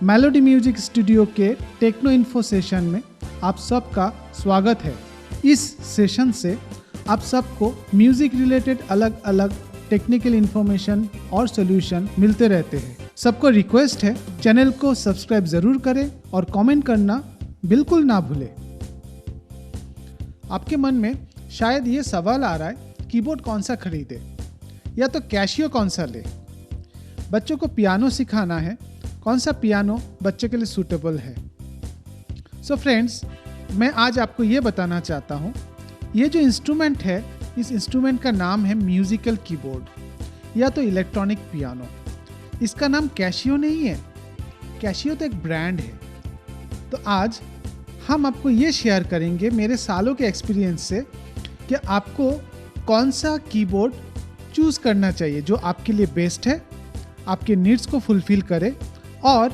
Melody music studio K techno info session में आप सबका स्वागत है। इस सेशन से आप सबको म्यूजिक रिलेटेड अलग अलग टेक्निकल इन्फॉर्मेशन और सॉल्यूशन मिलते रहते हैं। सबको रिक्वेस्ट है चैनल को सब्सक्राइब जरूर करें और कमेंट करना बिल्कुल ना भूलें। आपके मन में शायद ये सवाल आ रहा है कीबोर्ड कौन सा खरीदे या तो कैशियो कौन सा ले। बच्चों को पियानो सिखाना है, कौन सा पियानो बच्चे के लिए सूटेबल है। सो फ्रेंड्स, मैं आज आपको ये बताना चाहता हूँ, ये जो इंस्ट्रूमेंट है इस इंस्ट्रूमेंट का नाम है म्यूजिकल कीबोर्ड या तो इलेक्ट्रॉनिक पियानो। इसका नाम कैशियो नहीं है, कैशियो तो एक ब्रांड है। तो आज हम आपको ये शेयर करेंगे मेरे सालों के एक्सपीरियंस से कि आपको कौन सा कीबोर्ड चूज़ करना चाहिए जो आपके लिए बेस्ट है, आपके नीड्स को फुलफिल करे और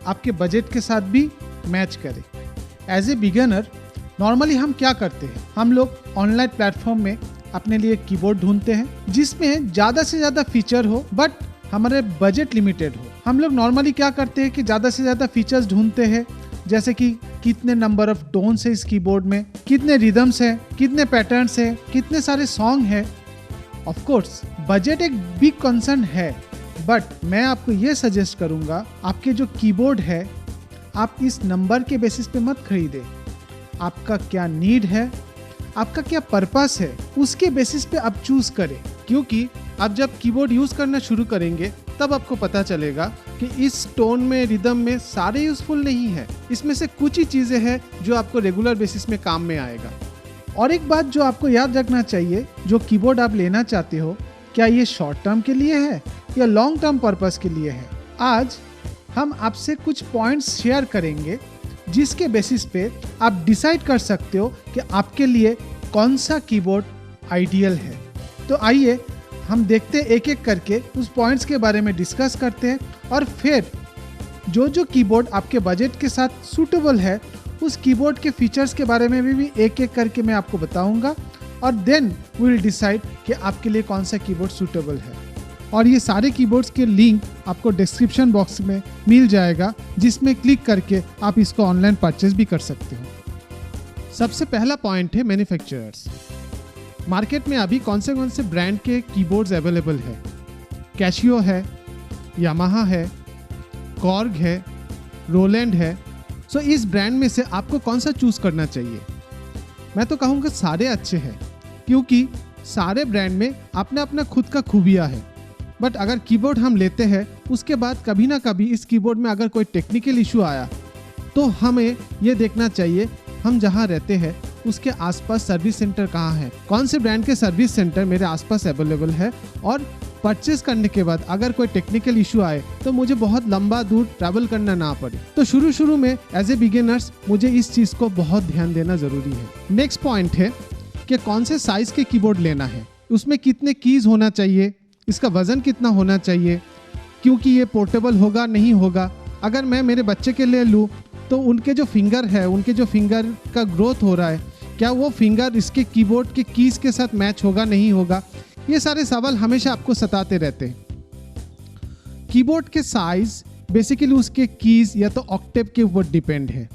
आपके बजट के साथ भी मैच करे। एज ए बिगिनर नॉर्मली हम क्या करते हैं, हम लोग ऑनलाइन प्लेटफॉर्म में अपने लिए कीबोर्ड ढूंढते हैं जिसमें ज़्यादा से ज़्यादा फीचर हो बट हमारे बजट लिमिटेड हो। हम लोग नॉर्मली क्या करते हैं कि ज़्यादा से ज़्यादा फीचर्स ढूंढते हैं, जैसे कि कितने नंबर ऑफ टोन्स है इस कीबोर्ड में, कितने रिदम्स है, कितने पैटर्न्स है, कितने सारे सॉन्ग है। ऑफ कोर्स बजट एक बिग कंसर्न है, बट मैं आपको ये सजेस्ट करूंगा आपके जो कीबोर्ड है आप इस नंबर के बेसिस पे मत खरीदे। आपका क्या नीड है, आपका क्या पर्पस है, उसके बेसिस पे आप चूज करें। क्योंकि आप जब कीबोर्ड यूज करना शुरू करेंगे तब आपको पता चलेगा कि इस टोन में, रिदम में सारे यूजफुल नहीं है। इसमें से कुछ ही चीजें हैं जो आपको रेगुलर बेसिस में काम में आएगा। और एक बात जो आपको याद रखना चाहिए, जो कीबोर्ड आप लेना चाहते हो क्या ये शॉर्ट टर्म के लिए है या लॉन्ग टर्म पर्पस के लिए है। आज हम आपसे कुछ पॉइंट्स शेयर करेंगे जिसके बेसिस पे आप डिसाइड कर सकते हो कि आपके लिए कौन सा कीबोर्ड आइडियल है। तो आइए हम देखते हैं, एक एक करके उस पॉइंट्स के बारे में डिस्कस करते हैं और फिर जो कीबोर्ड आपके बजट के साथ सूटेबल है उस कीबोर्ड के फीचर्स के बारे में भी एक एक करके मैं आपको बताऊंगा और देन वी विल डिसाइड कि आपके लिए कौन सा कीबोर्ड सूटेबल है। और ये सारे कीबोर्ड्स के लिंक आपको डिस्क्रिप्शन बॉक्स में मिल जाएगा, जिसमें क्लिक करके आप इसको ऑनलाइन परचेज भी कर सकते हो। सबसे पहला पॉइंट है मैन्युफैक्चरर्स। मार्केट में अभी कौन से ब्रांड के कीबोर्ड्स अवेलेबल है। कैशियो है, यामाहा है, कॉर्ग है, रोलैंड है। सो इस ब्रांड में से आपको कौन सा चूज करना चाहिए। मैं तो कहूँगा सारे अच्छे हैं, क्योंकि सारे ब्रांड में अपना अपना खुद का खूबियाँ है। बट अगर कीबोर्ड हम लेते हैं उसके बाद कभी ना कभी इस कीबोर्ड में अगर कोई टेक्निकल इशू आया तो हमें ये देखना चाहिए हम जहाँ रहते हैं उसके आसपास सर्विस सेंटर कहाँ है, कौन से ब्रांड के सर्विस सेंटर मेरे आसपास अवेलेबल है। और परचेज करने के बाद अगर कोई टेक्निकल इशू आए तो मुझे बहुत लंबा दूर ट्रैवल करना ना पड़े। तो शुरू में एज ए बिगिनर्स मुझे इस चीज को बहुत ध्यान देना जरूरी है। नेक्स्ट पॉइंट है कि कौन से साइज के कीबोर्ड लेना है, उसमें कितने कीज होना चाहिए, इसका वजन कितना होना चाहिए, क्योंकि ये पोर्टेबल होगा नहीं होगा। अगर मैं मेरे बच्चे के लिए लूँ तो उनके जो फिंगर है, उनके जो फिंगर का ग्रोथ हो रहा है, क्या वो फिंगर इसके कीबोर्ड के कीज के साथ मैच होगा नहीं होगा। ये सारे सवाल हमेशा आपको सताते रहते हैं। कीबोर्ड के साइज बेसिकली उसके कीज या तो ऑक्टेव के ऊपर डिपेंड है।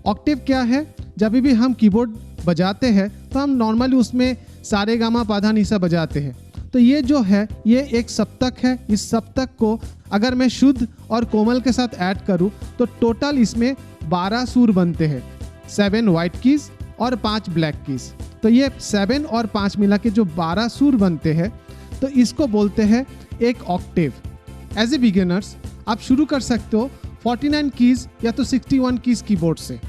ऑक्टेव क्या है, जब भी हम कीबोर्ड बजाते हैं तो हम नॉर्मली उसमें सारे गामा पाधा निसा बजाते हैं। तो ये जो है ये एक सप्तक है। इस सप्तक को अगर मैं शुद्ध और कोमल के साथ ऐड करूं तो टोटल इसमें 12 सुर बनते हैं, 7 व्हाइट कीज और 5 ब्लैक कीज। तो ये 7 और 5 मिला के जो 12 सुर बनते हैं तो इसको बोलते हैं एक ऑक्टेव। एज ए बिगिनर्स आप शुरू कर सकते हो 49 कीज या तो 61 कीज कीबोर्ड से।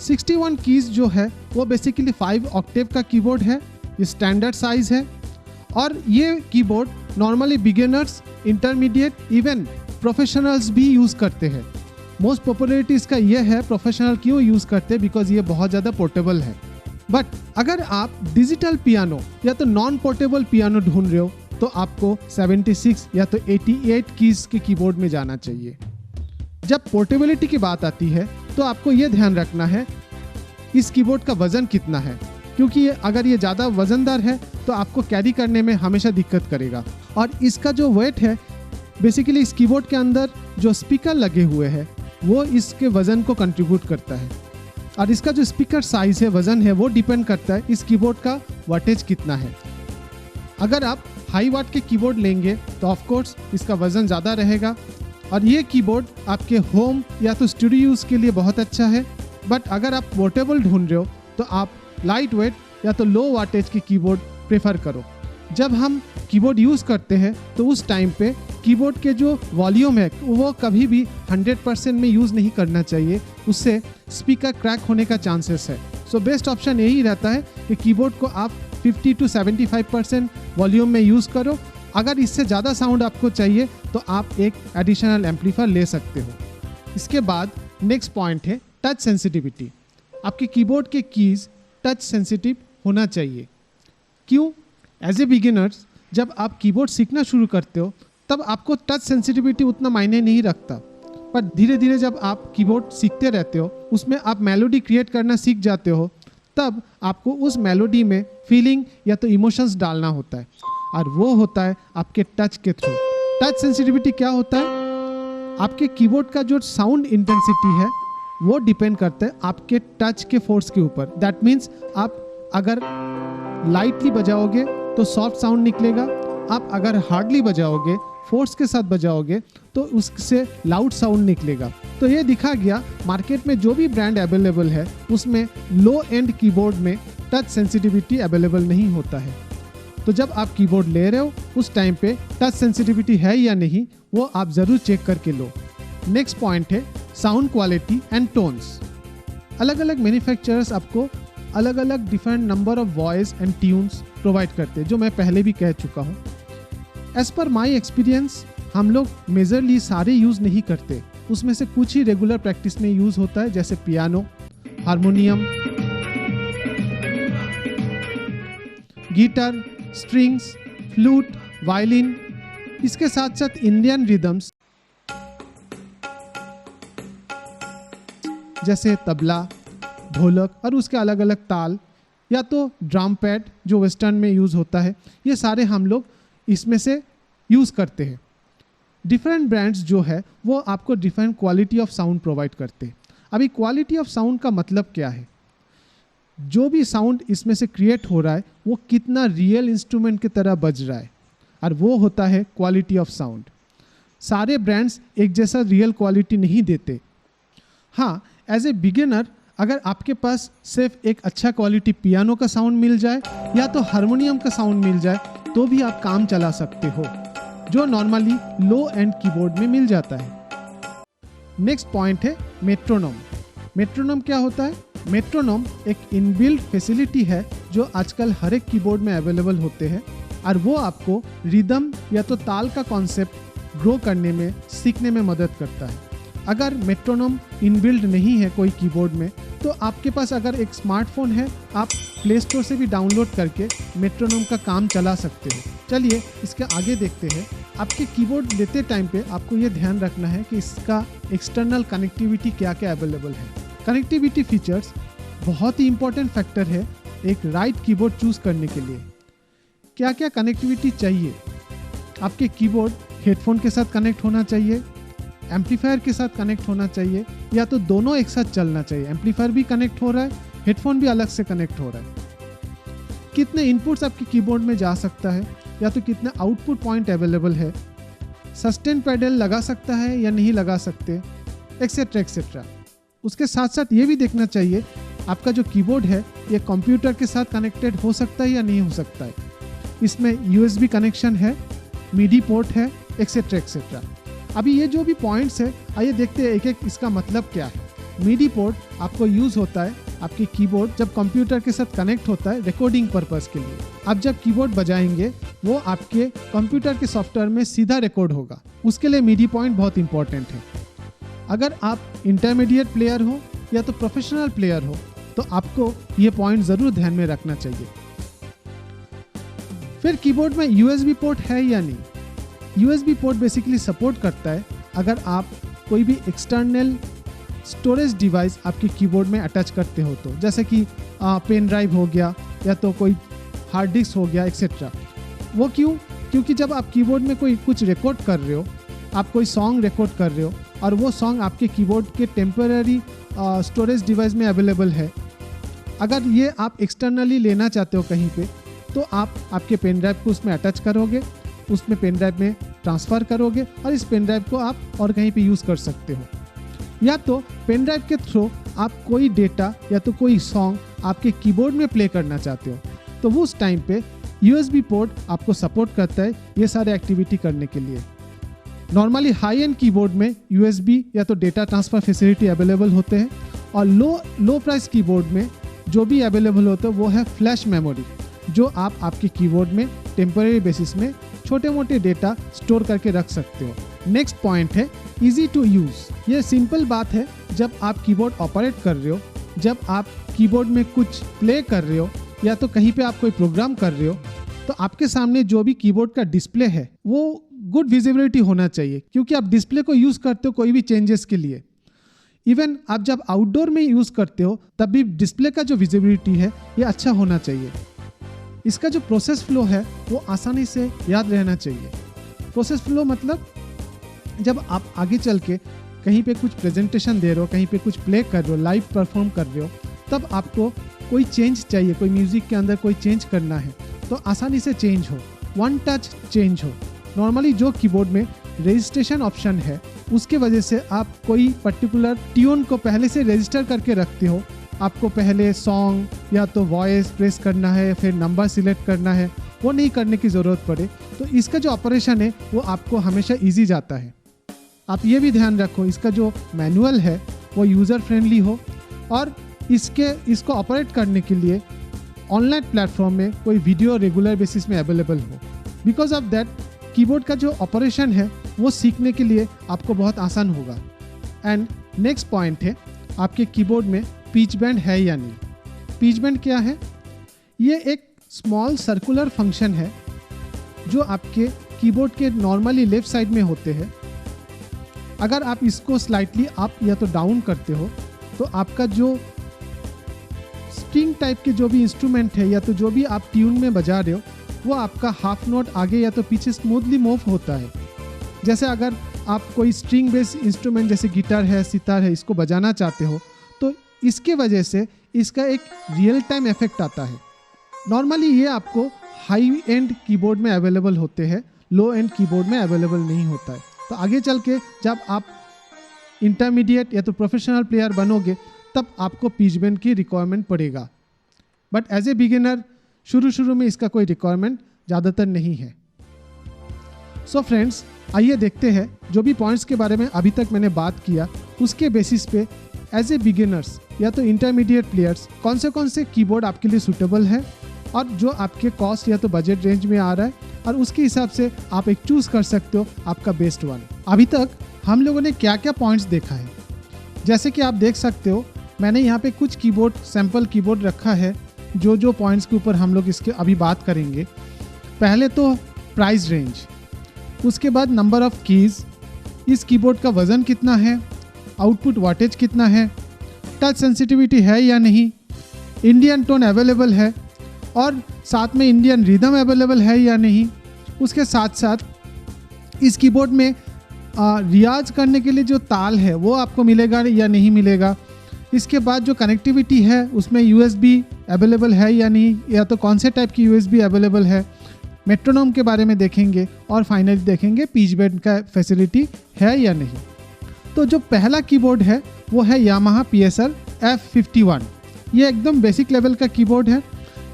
61 कीज जो है वो बेसिकली 5 ऑक्टेव का कीबोर्ड है, ये स्टैंडर्ड साइज है। और ये keyboard normally beginners, intermediate, even professionals भी यूज़ करते हैं। मोस्ट पॉपुलरिटी इसका ये है, प्रोफेशनल क्यों यूज़ करते हैं, बिकॉज ये बहुत ज़्यादा पोर्टेबल है। बट अगर आप डिजिटल पियानो या तो नॉन पोर्टेबल पियानो ढूंढ रहे हो तो आपको 76 या तो 88 कीज के कीबोर्ड में जाना चाहिए। जब पोर्टेबिलिटी की बात आती है तो आपको ये ध्यान रखना है इस कीबोर्ड का वजन कितना है, क्योंकि अगर ये ज़्यादा वजनदार है तो आपको कैरी करने में हमेशा दिक्कत करेगा। और इसका जो वेट है बेसिकली इस कीबोर्ड के अंदर जो स्पीकर लगे हुए हैं वो इसके वज़न को कंट्रीब्यूट करता है। और इसका जो स्पीकर साइज़ है, वज़न है, वो डिपेंड करता है इस कीबोर्ड का वाटेज कितना है। अगर आप हाई वाट के कीबोर्ड लेंगे तो ऑफ कोर्स इसका वज़न ज़्यादा रहेगा और ये कीबोर्ड आपके होम या तो स्टूडियो यूज़ के लिए बहुत अच्छा है। बट अगर आप पोर्टेबल ढूंढ रहे हो तो आप लाइट वेट या तो लो वाटेज की कीबोर्ड प्रेफर करो। जब हम कीबोर्ड यूज़ करते हैं तो उस टाइम पे कीबोर्ड के जो वॉल्यूम है वो कभी भी 100% में यूज़ नहीं करना चाहिए, उससे स्पीकर क्रैक होने का चांसेस है। सो बेस्ट ऑप्शन यही रहता है कि कीबोर्ड को आप 50 to 75% वॉल्यूम में यूज़ करो। अगर इससे ज़्यादा साउंड आपको चाहिए तो आप एक एडिशनल एम्पलीफायर ले सकते हो। इसके बाद नेक्स्ट पॉइंट है टच सेंसिटिविटी। आपके कीबोर्ड के कीज़ टच सेंसिटिव होना चाहिए। क्यों? एज ए बिगिनर्स जब आप कीबोर्ड सीखना शुरू करते हो तब आपको टच सेंसिटिविटी उतना मायने नहीं रखता, पर धीरे धीरे जब आप कीबोर्ड सीखते रहते हो, उसमें आप मेलोडी क्रिएट करना सीख जाते हो, तब आपको उस मेलोडी में फीलिंग या तो इमोशंस डालना होता है और वो होता है आपके टच के थ्रू। टच सेंसिटिविटी क्या होता है? आपके कीबोर्ड का जो साउंड इंटेंसिटी है वो डिपेंड करता है आपके टच के फोर्स के ऊपर। दैट मीन्स आप अगर लाइटली बजाओगे तो सॉफ्ट साउंड निकलेगा, आप अगर हार्डली बजाओगे, फोर्स के साथ बजाओगे तो उससे लाउड साउंड निकलेगा। तो ये दिखा गया मार्केट में जो भी ब्रांड अवेलेबल है उसमें लो एंड कीबोर्ड में टच सेंसिटिविटी अवेलेबल नहीं होता है। तो जब आप कीबोर्ड ले रहे हो उस टाइम पे टच सेंसिटिविटी है या नहीं वो आप ज़रूर चेक करके लो। नेक्स्ट पॉइंट है साउंड क्वालिटी एंड टोन्स। अलग अलग मैन्युफैक्चरर्स आपको अलग अलग different number of voice and tunes provide करते हैं, जो मैं पहले भी कह चुका हूँ। एज पर माई एक्सपीरियंस हम लोग मेजरली सारे यूज़ नहीं करते, उसमें से कुछ ही रेगुलर प्रैक्टिस में यूज़ होता है, जैसे piano, harmonium, guitar, strings, flute, violin. इसके साथ साथ इंडियन रिदम्स जैसे तबला, ढोलक और उसके अलग अलग ताल, या तो ड्रम पैड जो वेस्टर्न में यूज़ होता है, ये सारे हम लोग इसमें से यूज़ करते हैं। डिफरेंट ब्रांड्स जो है वो आपको different quality of sound provide करते हैं। अभी क्वालिटी ऑफ साउंड का मतलब क्या है? जो भी साउंड इसमें से क्रिएट हो रहा है वो कितना रियल इंस्ट्रूमेंट की तरह बज रहा है, और वो होता है क्वालिटी ऑफ साउंड। सारे ब्रांड्स एक जैसा रियल क्वालिटी नहीं देते। हाँ, एज ए बिगिनर अगर आपके पास सिर्फ एक अच्छा क्वालिटी पियानो का साउंड मिल जाए या तो हारमोनियम का साउंड मिल जाए तो भी आप काम चला सकते हो, जो नॉर्मली लो एंड कीबोर्ड में मिल जाता है। नेक्स्ट पॉइंट है मेट्रोनोम। मेट्रोनोम क्या होता है? मेट्रोनोम एक इनबिल्ट फैसिलिटी है जो आजकल हर एक कीबोर्ड में अवेलेबल होते हैं, और वो आपको रिदम या तो ताल का कॉन्सेप्ट ग्रो करने में, सीखने में मदद करता है। अगर मेट्रोनोम इनबिल्ट नहीं है कोई कीबोर्ड में तो आपके पास अगर एक स्मार्टफोन है, आप प्ले स्टोर से भी डाउनलोड करके मेट्रोनोम का काम चला सकते हो। चलिए इसके आगे देखते हैं। आपके कीबोर्ड लेते टाइम पे आपको ये ध्यान रखना है कि इसका एक्सटर्नल कनेक्टिविटी क्या क्या अवेलेबल है। कनेक्टिविटी फीचर्स बहुत ही इंपॉर्टेंट फैक्टर है एक राइट कीबोर्ड चूज़ करने के लिए। क्या क्या कनेक्टिविटी चाहिए? आपके कीबोर्ड हेडफोन के साथ कनेक्ट होना चाहिए, एम्पलीफायर के साथ कनेक्ट होना चाहिए, या तो दोनों एक साथ चलना चाहिए। एम्पलीफायर भी कनेक्ट हो रहा है, हेडफोन भी अलग से कनेक्ट हो रहा है। कितने इनपुट्स आपके कीबोर्ड में जा सकता है, या तो कितने आउटपुट पॉइंट अवेलेबल है, सस्टेन पैडल लगा सकता है या नहीं लगा सकते, एक्सेट्रा एक्सेट्रा। उसके साथ साथ ये भी देखना चाहिए आपका जो कीबोर्ड है ये कंप्यूटर के साथ कनेक्टेड हो सकता है या नहीं हो सकता है। इसमें USB कनेक्शन है, मीडी पोर्ट है, एक्सेट्रा एक्सेट्रा। अभी ये जो भी पॉइंट्स है आइए देखते हैं एक एक इसका मतलब क्या है। मीडी पोर्ट आपको यूज़ होता है आपके कीबोर्ड जब कंप्यूटर के साथ कनेक्ट होता है रिकॉर्डिंग पर्पस के लिए। आप जब कीबोर्ड बजाएंगे वो आपके कंप्यूटर के सॉफ्टवेयर में सीधा रिकॉर्ड होगा, उसके लिए मीडी पॉइंट बहुत इंपॉर्टेंट है। अगर आप इंटरमीडिएट प्लेयर हो या तो प्रोफेशनल प्लेयर हो तो आपको ये पॉइंट ज़रूर ध्यान में रखना चाहिए। फिर कीबोर्ड में USB पोर्ट है या नहीं। USB पोर्ट बेसिकली सपोर्ट करता है अगर आप कोई भी एक्सटर्नल स्टोरेज डिवाइस आपके कीबोर्ड में अटैच करते हो तो, जैसे कि पेन ड्राइव हो गया या तो कोई हार्ड डिस्क हो गया एक्सेट्रा। वो क्यों? क्योंकि जब आप कीबोर्ड में कोई कुछ रिकॉर्ड कर रहे हो, आप कोई सॉन्ग रिकॉर्ड कर रहे हो और वो सॉन्ग आपके कीबोर्ड के टेम्पररी स्टोरेज डिवाइस में अवेलेबल है। अगर ये आप एक्सटर्नली लेना चाहते हो कहीं पे, तो आप आपके पेन ड्राइव को उसमें अटैच करोगे, उसमें पेन ड्राइव में ट्रांसफ़र करोगे और इस पेन ड्राइव को आप और कहीं पे यूज़ कर सकते हो। या तो पेन ड्राइव के थ्रू आप कोई डेटा या तो कोई सॉन्ग आपके कीबोर्ड में प्ले करना चाहते हो, तो वो उस टाइम पे USB पोर्ट आपको सपोर्ट करता है ये सारे एक्टिविटी करने के लिए। नॉर्मली हाई एंड कीबोर्ड में USB या तो डेटा ट्रांसफ़र फैसिलिटी अवेलेबल होते हैं, और लो प्राइस कीबोर्ड में जो भी अवेलेबल होता है वो है फ्लैश मेमोरी, जो आप आपके कीबोर्ड में टेम्पररी बेसिस में छोटे मोटे डेटा स्टोर करके रख सकते हो। नेक्स्ट पॉइंट है इजी टू यूज़। ये सिंपल बात है, जब आप कीबोर्ड ऑपरेट कर रहे हो, जब आप कीबोर्ड में कुछ प्ले कर रहे हो या तो कहीं पे आप कोई प्रोग्राम कर रहे हो, तो आपके सामने जो भी कीबोर्ड का डिस्प्ले है वो गुड विजिबिलिटी होना चाहिए, क्योंकि आप डिस्प्ले को यूज़ करते हो कोई भी चेंजेस के लिए। इवन आप जब आउटडोर में यूज़ करते हो तब भी डिस्प्ले का जो विजिबिलिटी है ये अच्छा होना चाहिए। इसका जो प्रोसेस फ्लो है वो आसानी से याद रहना चाहिए। प्रोसेस फ्लो मतलब जब आप आगे चल के कहीं पे कुछ प्रेजेंटेशन दे रहे हो, कहीं पे कुछ प्ले कर रहे हो, लाइव परफॉर्म कर रहे हो, तब आपको कोई चेंज चाहिए, कोई म्यूज़िक के अंदर कोई चेंज करना है तो आसानी से चेंज हो, वन टच चेंज हो। नॉर्मली जो कीबोर्ड में रजिस्ट्रेशन ऑप्शन है उसके वजह से आप कोई पर्टिकुलर ट्यून को पहले से रजिस्टर करके रखते हो। आपको पहले सॉन्ग या तो वॉइस प्रेस करना है, फिर नंबर सिलेक्ट करना है, वो नहीं करने की ज़रूरत पड़े, तो इसका जो ऑपरेशन है वो आपको हमेशा ईजी जाता है। आप ये भी ध्यान रखो इसका जो मैनुअल है वो यूज़र फ्रेंडली हो, और इसको ऑपरेट करने के लिए ऑनलाइन प्लेटफॉर्म में कोई वीडियो रेगुलर बेसिस में अवेलेबल हो। बिकॉज ऑफ दैट कीबोर्ड का जो ऑपरेशन है वो सीखने के लिए आपको बहुत आसान होगा। एंड नेक्स्ट पॉइंट है आपके कीबोर्ड में पिच बैंड है या नहीं। पिच बैंड क्या है? ये एक स्मॉल सर्कुलर फंक्शन है जो आपके कीबोर्ड के नॉर्मली लेफ्ट साइड में होते हैं। अगर आप इसको स्लाइटली अप या तो डाउन करते हो तो आपका जो स्ट्रिंग टाइप के जो भी इंस्ट्रूमेंट है या तो जो भी आप ट्यून में बजा रहे हो वो आपका हाफ नोट आगे या तो पीछे स्मूथली मूव होता है। जैसे अगर आप कोई स्ट्रिंग बेस्ड इंस्ट्रूमेंट जैसे गिटार है, सितार है, इसको बजाना चाहते हो तो इसके वजह से इसका एक रियल टाइम इफेक्ट आता है। नॉर्मली ये आपको हाई एंड कीबोर्ड में अवेलेबल होते हैं, लो एंड कीबोर्ड में अवेलेबल नहीं होता है। तो आगे चल के जब आप इंटरमीडिएट या तो प्रोफेशनल प्लेयर बनोगे तब आपको पिच बैंड की रिक्वायरमेंट पड़ेगा, बट एज ए बिगिनर शुरू में इसका कोई रिक्वायरमेंट ज़्यादातर नहीं है। सो फ्रेंड्स, आइए देखते हैं जो भी पॉइंट्स के बारे में अभी तक मैंने बात किया उसके बेसिस पे एज ए बिगिनर्स या तो इंटरमीडिएट प्लेयर्स कौन से कीबोर्ड आपके लिए सूटेबल है और जो आपके कॉस्ट या तो बजट रेंज में आ रहा है, और उसके हिसाब से आप एक चूज़ कर सकते हो आपका बेस्ट वन। अभी तक हम लोगों ने क्या क्या पॉइंट्स देखा है, जैसे कि आप देख सकते हो मैंने यहाँ पे कुछ कीबोर्ड सैम्पल कीबोर्ड रखा है जो पॉइंट्स के ऊपर हम लोग इसके अभी बात करेंगे। पहले तो प्राइस रेंज, उसके बाद नंबर ऑफ़ कीज़, इस कीबोर्ड का वज़न कितना है, आउटपुट वाटेज कितना है, टच सेंसिटिविटी है या नहीं, इंडियन टोन अवेलेबल है और साथ में इंडियन रिदम अवेलेबल है या नहीं। उसके साथ साथ इस कीबोर्ड में रियाज करने के लिए जो ताल है वो आपको मिलेगा या नहीं मिलेगा। इसके बाद जो कनेक्टिविटी है उसमें USB अवेलेबल है या नहीं, या तो कौन से टाइप की USB अवेलेबल है। मेट्रोनोम के बारे में देखेंगे और फाइनली देखेंगे पिच बैंड का फैसिलिटी है या नहीं। तो जो पहला कीबोर्ड है वो है यामाहा PSR F51। ये एकदम बेसिक लेवल का कीबोर्ड है,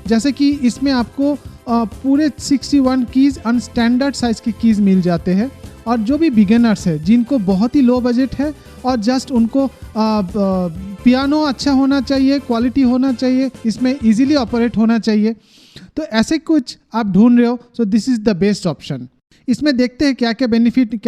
जैसे कि इसमें आपको पूरे 61 कीज़ अनस्टैंडर्ड साइज़ की कीज़ मिल जाते हैं। और जो भी बिगिनर्स है जिनको बहुत ही लो बजट है और जस्ट उनको पियानो अच्छा होना चाहिए, क्वालिटी होना चाहिए, इसमें इजीली ऑपरेट होना चाहिए, तो ऐसे कुछ आप ढूंढ रहे हो, so this is the best option. इसमें देखते हैं क्या क्या बेनिफिट,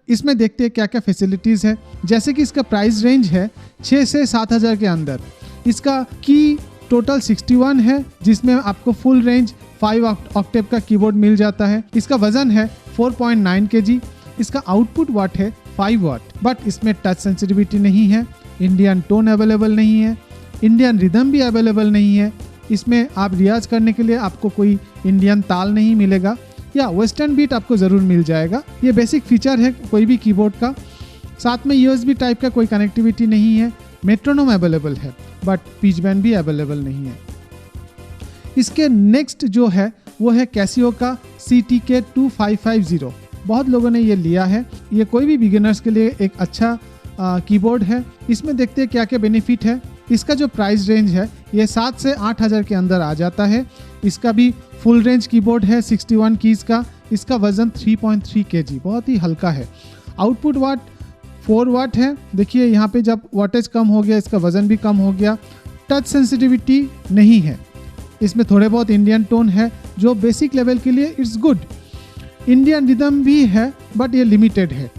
इसमें देखते हैं क्या क्या फैसिलिटीज़ है। जैसे कि इसका प्राइस रेंज है 6 से 7 हज़ार के अंदर। इसका की टोटल 61 है जिसमें आपको फुल रेंज 5 ऑक्टेव का कीबोर्ड मिल जाता है। इसका वजन है 4.9 kg। इसका आउटपुट वाट है 5 वाट, बट इसमें टच सेंसिटिविटी नहीं है, इंडियन टोन अवेलेबल नहीं है, इंडियन रिदम भी अवेलेबल नहीं है। इसमें आप रियाज करने के लिए आपको कोई इंडियन ताल नहीं मिलेगा, या वेस्टर्न बीट आपको ज़रूर मिल जाएगा। ये बेसिक फीचर है कोई भी कीबोर्ड का। साथ में USB टाइप का कोई कनेक्टिविटी नहीं है। मेट्रोनोम अवेलेबल है बट पिच बैंड भी अवेलेबल नहीं है। इसके नेक्स्ट जो है वो है कैसियो का CTK2550। बहुत लोगों ने ये लिया है। ये कोई भी बिगिनर्स के लिए एक अच्छा कीबोर्ड है। इसमें देखते हैं क्या क्या बेनिफिट है। इसका जो प्राइस रेंज है ये 7 से 8 हज़ार के अंदर आ जाता है। इसका भी फुल रेंज कीबोर्ड है 61 कीज़ का। इसका वजन 3.3 kg, बहुत ही हल्का है। आउटपुट वाट 4 वाट है। देखिए यहाँ पे जब वाटेज कम हो गया इसका वजन भी कम हो गया। टच सेंसिटिविटी नहीं है। इसमें थोड़े बहुत इंडियन टोन है जो बेसिक लेवल के लिए इट्स गुड। इंडियन रिदम भी है बट ये लिमिटेड है।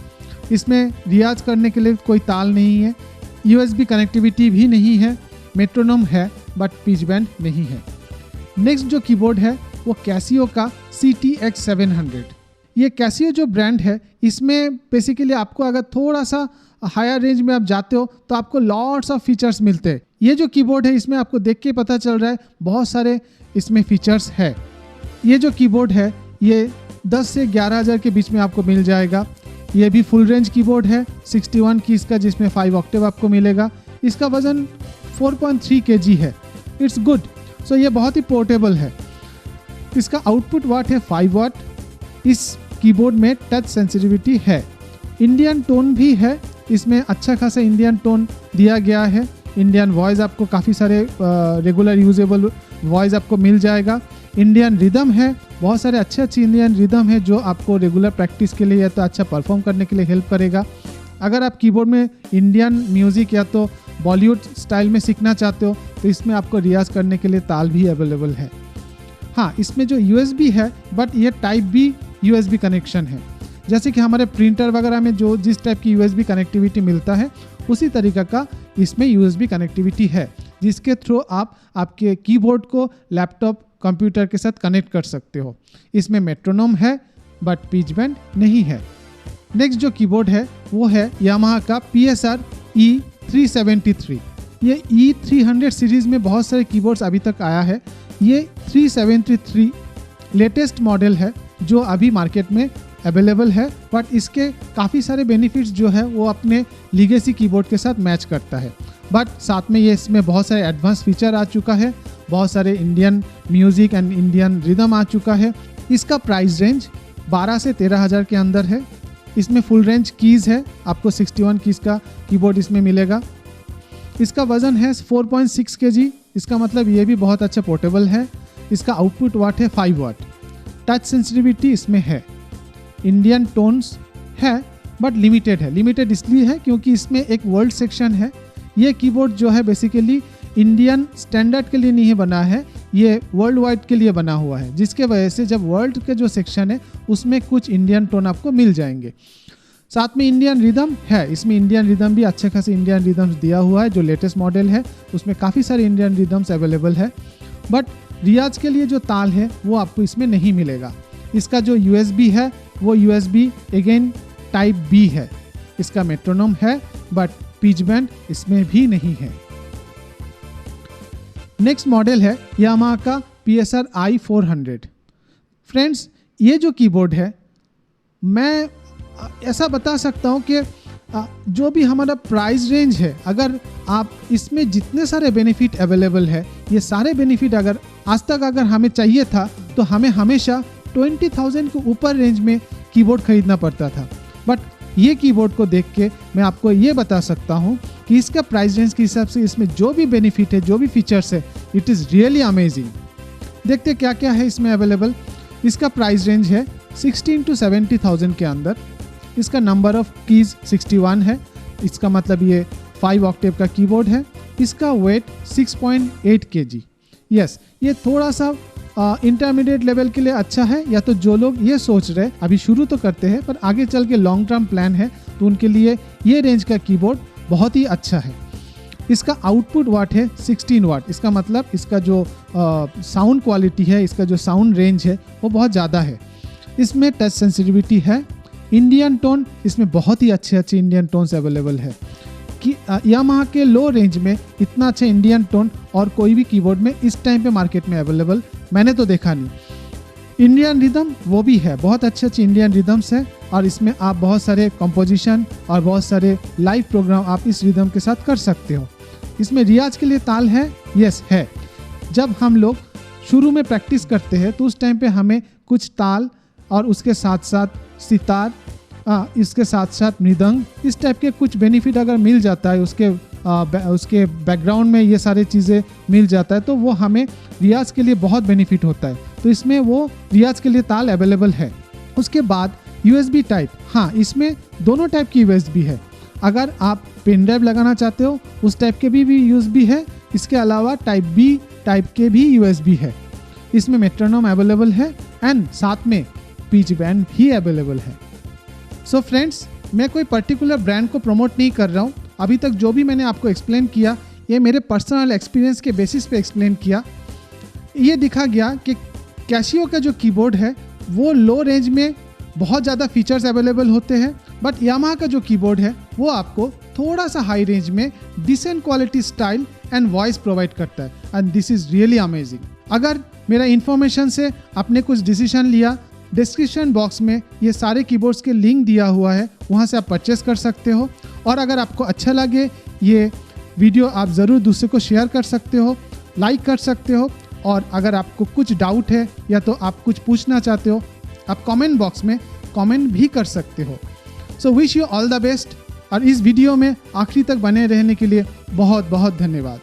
इसमें रियाज करने के लिए कोई ताल नहीं है। USB कनेक्टिविटी भी नहीं है। मेट्रोनोम है बट पिच बैंड नहीं है। नेक्स्ट जो कीबोर्ड है वो कैसियो का CTX700। ये कैसियो जो ब्रांड है इसमें बेसिकली आपको अगर थोड़ा सा हायर रेंज में आप जाते हो तो आपको लॉट्स ऑफ फीचर्स मिलते हैं। ये जो कीबोर्ड है इसमें आपको देख के पता चल रहा है बहुत सारे इसमें फीचर्स है। ये जो कीबोर्ड है ये 10 से 11 हज़ार के बीच में आपको मिल जाएगा। ये भी फुल रेंज कीबोर्ड है 61 कीज का जिसमें 5 ऑक्टेव आपको मिलेगा। इसका वजन 4.3 kg है। It's good. सो ये बहुत ही पोर्टेबल है। इसका आउटपुट वाट है 5 वाट। इस कीबोर्ड में टच सेंसिटिविटी है। इंडियन टोन भी है। इसमें अच्छा खासा इंडियन टोन दिया गया है। इंडियन वॉइस आपको काफ़ी सारे रेगुलर यूजेबल वॉइस आपको मिल जाएगा। इंडियन रिदम है। बहुत सारे अच्छे इंडियन रिदम है जो आपको रेगुलर प्रैक्टिस के लिए या तो अच्छा परफॉर्म करने के लिए हेल्प करेगा। अगर आप कीबोर्ड में इंडियन म्यूज़िक या तो बॉलीवुड स्टाइल में सीखना चाहते हो तो इसमें आपको रियाज करने के लिए ताल भी अवेलेबल है। हाँ, इसमें जो USB है बट ये Type B USB कनेक्शन है। जैसे कि हमारे प्रिंटर वगैरह में जो जिस टाइप की USB कनेक्टिविटी मिलता है उसी तरीका का इसमें USB कनेक्टिविटी है जिसके थ्रू आप आपके कीबोर्ड को लैपटॉप कंप्यूटर के साथ कनेक्ट कर सकते हो। इसमें मेट्रोनोम है बट पिच बैंड नहीं है। नेक्स्ट जो कीबोर्ड है वो है यामाहा का PSR E373। ये E300 सीरीज़ में बहुत सारे कीबोर्ड्स अभी तक आया है। ये 373 लेटेस्ट मॉडल है जो अभी मार्केट में अवेलेबल है बट इसके काफ़ी सारे बेनिफिट्स जो है वो अपने लीगेसी कीबोर्ड के साथ मैच करता है। बट साथ में ये इसमें बहुत सारे एडवांस फीचर आ चुका है। बहुत सारे Indian music and Indian rhythm आ चुका है। इसका प्राइस रेंज 12 से 13 हज़ार के अंदर है। इसमें फुल रेंज कीज़ है। आपको 61 कीज़ का कीबोर्ड इसमें मिलेगा। इसका वज़न है 4.6 kg। इसका मतलब ये भी बहुत अच्छा पोर्टेबल है। इसका आउटपुट वाट है 5 वाट। टच सेंसिटिविटी इसमें है। इंडियन टोन्स है बट लिमिटेड है। लिमिटेड इसलिए है क्योंकि इसमें एक वर्ल्ड सेक्शन है। ये कीबोर्ड जो है बेसिकली इंडियन स्टैंडर्ड के लिए नहीं बना है, ये वर्ल्ड वाइड के लिए बना हुआ है, जिसके वजह से जब वर्ल्ड के जो सेक्शन है उसमें कुछ इंडियन टोन आपको मिल जाएंगे। साथ में इंडियन रिदम है। इसमें इंडियन रिदम भी अच्छे खासे इंडियन रिदम्स दिया हुआ है। जो लेटेस्ट मॉडल है उसमें काफ़ी सारे इंडियन रिदम्स अवेलेबल है बट रियाज के लिए जो ताल है वो आपको इसमें नहीं मिलेगा। इसका जो USB है वो USB अगेन Type B है। इसका मेट्रोनोम है बट पिच बैंड इसमें भी नहीं है। नेक्स्ट मॉडल है यामाहा का PSR i400। फ्रेंड्स, ये जो कीबोर्ड है मैं ऐसा बता सकता हूँ कि जो भी हमारा प्राइस रेंज है, अगर आप इसमें जितने सारे बेनिफिट अवेलेबल है, ये सारे बेनिफिट अगर आज तक अगर हमें चाहिए था तो हमें हमेशा 20,000 के ऊपर रेंज में कीबोर्ड खरीदना पड़ता था। बट ये कीबोर्ड को देख के मैं आपको ये बता सकता हूँ कि इसका प्राइस रेंज के हिसाब से इसमें जो भी बेनिफिट है, जो भी फीचर्स है, इट इज़ रियली अमेजिंग। देखते क्या क्या है इसमें अवेलेबल। इसका प्राइस रेंज है 16 to 70,000 के अंदर। इसका नंबर ऑफ कीज 61 है। इसका मतलब ये 5 ऑक्टेव का कीबोर्ड है। इसका वेट 6.8 kg। यस, ये थोड़ा सा इंटरमीडिएट लेवल के लिए अच्छा है। या तो जो लोग ये सोच रहे अभी शुरू तो करते हैं पर आगे चल के लॉन्ग टर्म प्लान है तो उनके लिए ये रेंज का कीबोर्ड बहुत ही अच्छा है। इसका आउटपुट वाट है 16 वाट। इसका मतलब इसका जो साउंड क्वालिटी है, इसका जो साउंड रेंज है वो बहुत ज़्यादा है। इसमें टच सेंसिटिविटी है। इंडियन टोन इसमें बहुत ही अच्छे अच्छे इंडियन टोन्स अवेलेबल है कि यामाहा के लो रेंज में इतना अच्छा इंडियन टोन और कोई भी कीबोर्ड में इस टाइम पे मार्केट में अवेलेबल मैंने तो देखा नहीं। इंडियन रिदम वो भी है, बहुत अच्छे अच्छे इंडियन रिदम्स है और इसमें आप बहुत सारे कंपोजिशन और बहुत सारे लाइव प्रोग्राम आप इस रिदम के साथ कर सकते हो। इसमें रियाज के लिए ताल है, यस है। जब हम लोग शुरू में प्रैक्टिस करते हैं तो उस टाइम पे हमें कुछ ताल और उसके साथ साथ सितार, इसके साथ साथ मृदंग, इस टाइप के कुछ बेनिफिट अगर मिल जाता है, उसके बैकग्राउंड में ये सारे चीज़ें मिल जाता है तो वो हमें रियाज के लिए बहुत बेनिफिट होता है। तो इसमें वो रियाज के लिए ताल अवेलेबल है। उसके बाद USB टाइप, हाँ इसमें दोनों टाइप की USB है। अगर आप पेन ड्राइव लगाना चाहते हो उस टाइप के भी USB है। इसके अलावा टाइप B टाइप के भी USB है। इसमें मेट्रोनोम अवेलेबल है एंड साथ में पिच बैंड भी अवेलेबल है। सो फ्रेंड्स, मैं कोई पर्टिकुलर ब्रांड को प्रमोट नहीं कर रहा हूँ। अभी तक जो भी मैंने आपको एक्सप्लेन किया ये मेरे पर्सनल एक्सपीरियंस के बेसिस पे एक्सप्लेन किया। ये दिखा गया कि कैशियो का जो कीबोर्ड है वो लो रेंज में बहुत ज़्यादा फीचर्स अवेलेबल होते हैं, बट यामाहा का जो कीबोर्ड है वो आपको थोड़ा सा हाई रेंज में decent quality style and voice provide करता है and this is really amazing. अगर मेरा इन्फॉर्मेशन से आपने कुछ डिसीजन लिया, डिस्क्रिप्शन बॉक्स में ये सारे कीबोर्ड्स के लिंक दिया हुआ है, वहाँ से आप परचेस कर सकते हो। और अगर आपको अच्छा लगे ये वीडियो आप ज़रूर दूसरे को शेयर कर सकते हो, लाइक कर सकते हो। और अगर आपको कुछ डाउट है या तो आप कुछ पूछना चाहते हो, आप कमेंट बॉक्स में कमेंट भी कर सकते हो। So wish you all the best और इस वीडियो में आखिरी तक बने रहने के लिए बहुत बहुत धन्यवाद।